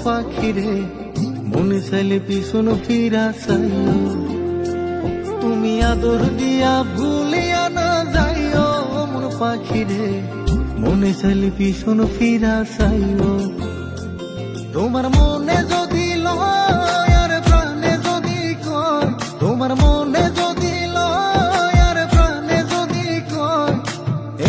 পাখি রে মনে চাইলে পিছন ফিরা চাইও, তুমি আদর দিয়া ভুলিয়া না যাইও মন পাখি রে মনে চাইলে পিছন ফিরা চাইও। তোমার মনে যদি লয় আর প্রাণে যদি কয়, তোমার মনে যদি লয় আর প্রাণে যদি কয়,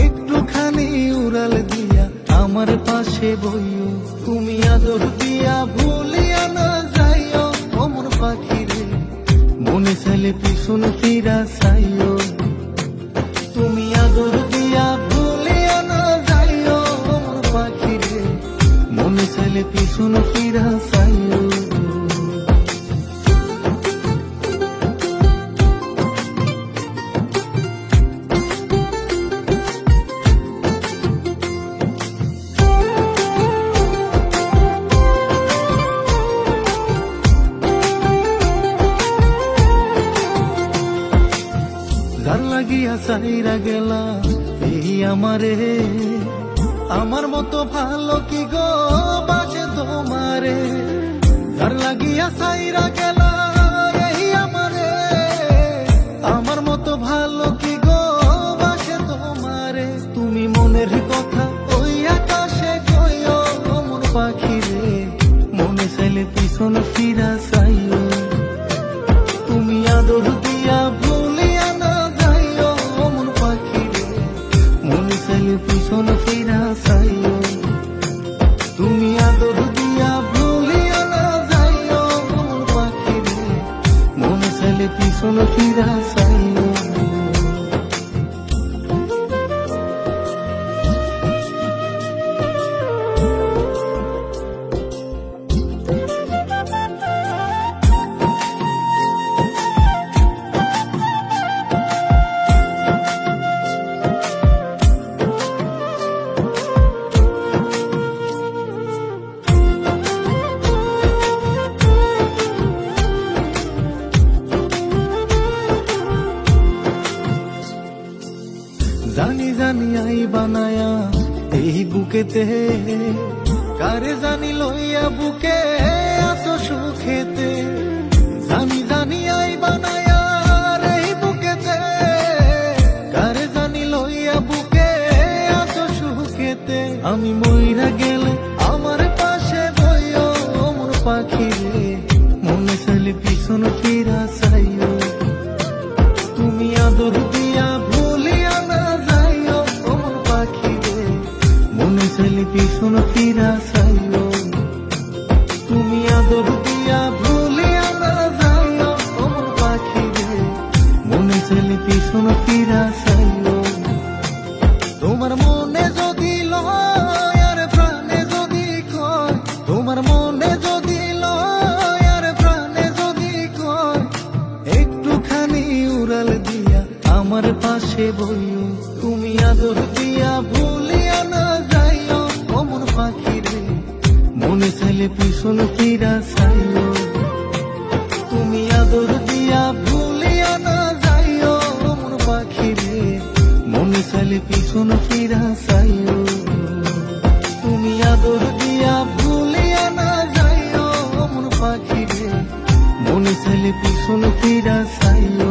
একটুখানি উড়াল দিয়া আমার পাশে বইও, তুমি আদর দিয়া ভুলিয়া না যাইও মন পাখি রে মনে চাইলে পিছন ফিরা চাইও, তুমি আদর দিয়া ভুলিয়া না যাইও মন পাখি রে মনে চাইলে পিছন ফিরা চাইও। যার লাগিয়া চাইরা গেলা এই আমারে, আমার মতো ভালো কি গো বাসে তোমারে, যার লাগিয়া চাইরা গেলা এই আমারে, আমার মতো ভালো কি গো বাসে তোমারে, তুমি মনের কথা ওই আকাশে কইও মন পাখি রে মনে চাইলে পিছন ফিরা চাইও, তুমি আদর দিয়া ভুলিয়া না যাইও মন পাখি রে মনে চাইলে পিছন ফিরা চাইও, তুমি আদর দিয়া ভুলিয়া না যাইও মন পাখি রে মনে চাইলে পিছন ফিরা চাইও। জানি জানি আই বানায়া এই বুকেতে, কারে জানি লইয়া বুকে এত সুখেতে, জানি জানি আই বানায়া এই বুকেতে, কারে জানি লইয়া বুকে এত সুখেতে, আমি মইরা গেলে আমার পাশে বইও মন পাখি রে মনে চাইলে পিছন ফিরা চাইও, তুমি আদর দিয়া ভুলিয়া না যাইও মন পাখি রে মনে চাইলে পিছন ফিরা চাইও, তুমি আদর দিয়া ভুলিয়া না যাইও মন পাখি রে মনে চাইলে পিছন ফিরা চাইও। তোমার মনে যদি লয় আর প্রাণে যদি কয়, তোমার মনে যদি লয় আর প্রাণে যদি কয়, একটুখানি উড়াল দিয়া আমার পাশে বইও, তুমি আদর দিয়া ভুলিয়া না যাইও মন পাখি রে মনে চাইলে পিছন ফিরা চাইও, তুমি আদর দিয়া ভুলিয়া না যাইও মন পাখি রে মনে চাইলে পিছন ফিরা চাইও, তুমি আদর দিয়া ভুলিয়া না যাইও মন পাখি রে মনে চাইলে পিছন ফিরা চাইও।